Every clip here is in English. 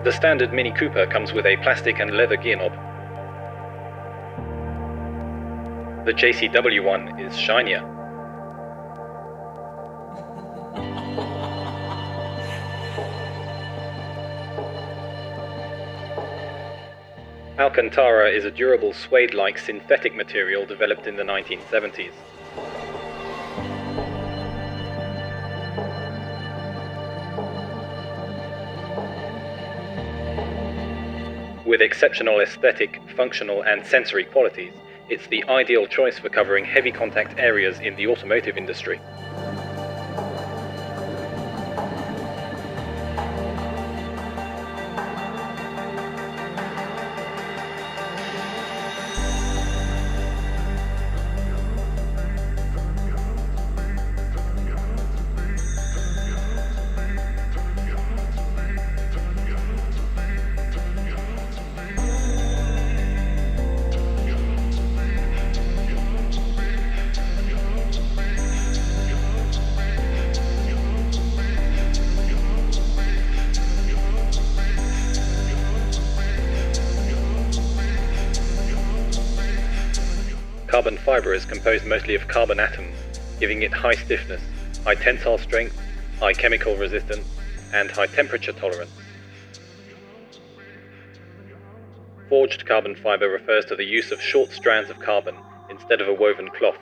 The standard Mini Cooper comes with a plastic and leather gear knob. The JCW one is shinier. Alcantara is a durable suede-like synthetic material developed in the 1970s. With exceptional aesthetic, functional and sensory qualities, it's the ideal choice for covering heavy contact areas in the automotive industry. Carbon fibre is composed mostly of carbon atoms, giving it high stiffness, high tensile strength, high chemical resistance, and high temperature tolerance. Forged carbon fibre refers to the use of short strands of carbon instead of a woven cloth.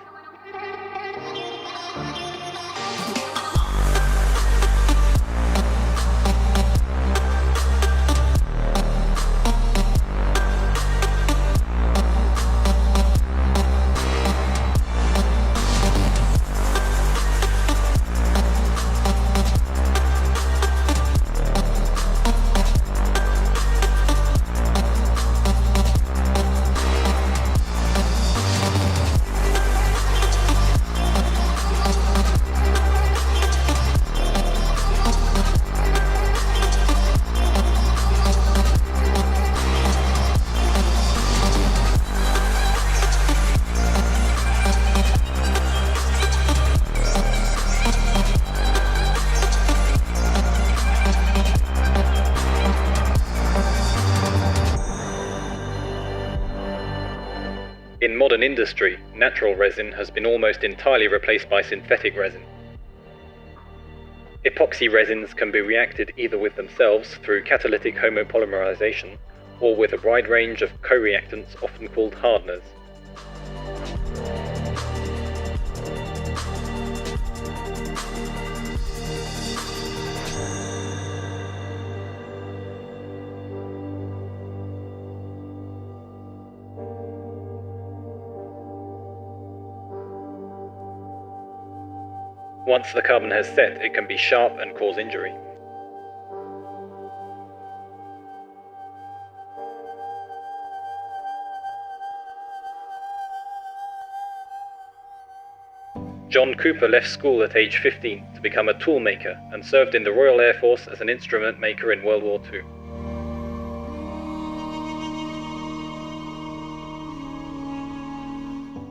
In modern industry, natural resin has been almost entirely replaced by synthetic resin. Epoxy resins can be reacted either with themselves through catalytic homopolymerization or with a wide range of co-reactants often called hardeners. Once the carbon has set, it can be sharp and cause injury. John Cooper left school at age 15 to become a tool maker and served in the Royal Air Force as an instrument maker in World War II.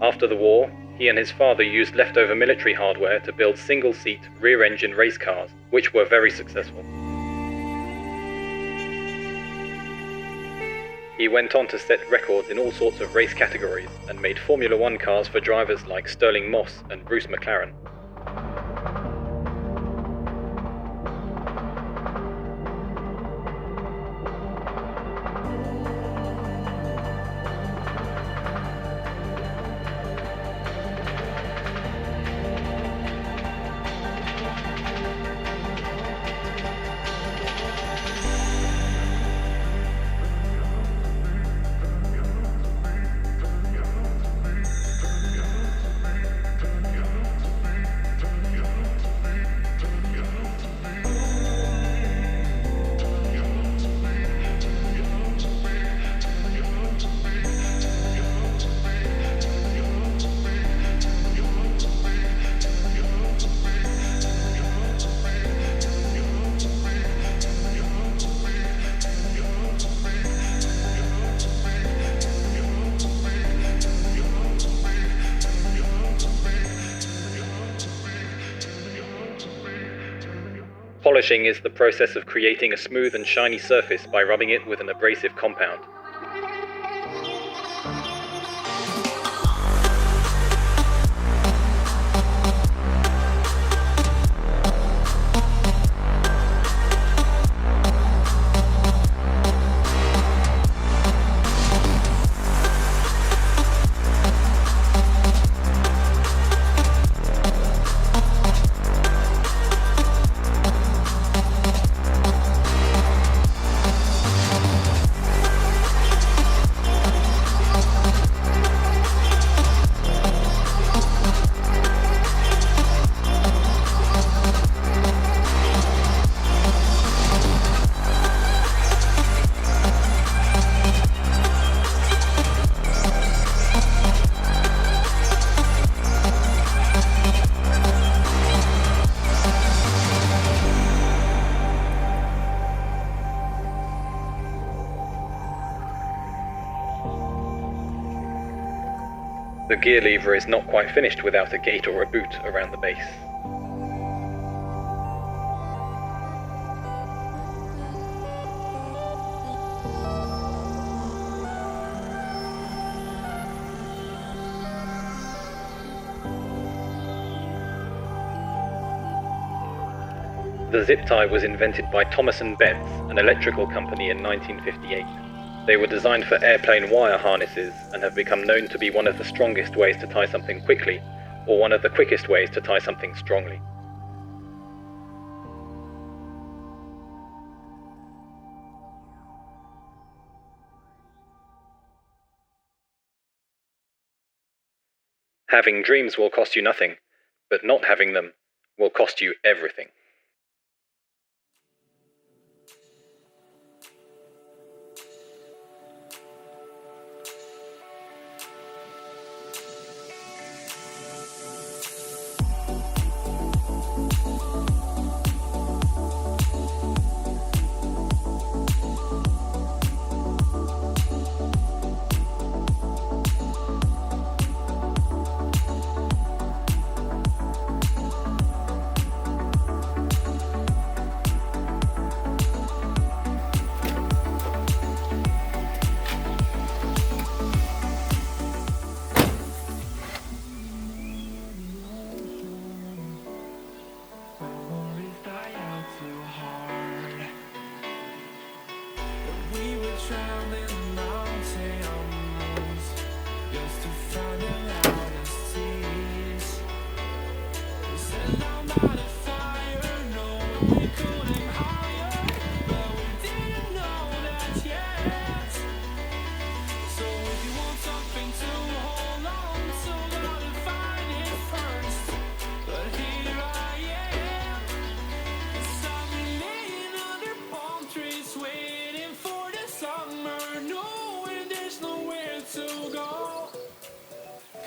After the war, he and his father used leftover military hardware to build single-seat, rear-engine race cars, which were very successful. He went on to set records in all sorts of race categories and made Formula One cars for drivers like Sterling Moss and Bruce McLaren. Polishing is the process of creating a smooth and shiny surface by rubbing it with an abrasive compound. The gear lever is not quite finished without a gate or a boot around the base. The zip tie was invented by Thomas & Betts, an electrical company, in 1958. They were designed for airplane wire harnesses and have become known to be one of the strongest ways to tie something quickly, or one of the quickest ways to tie something strongly. Having dreams will cost you nothing, but not having them will cost you everything.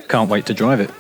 Can't wait to drive it.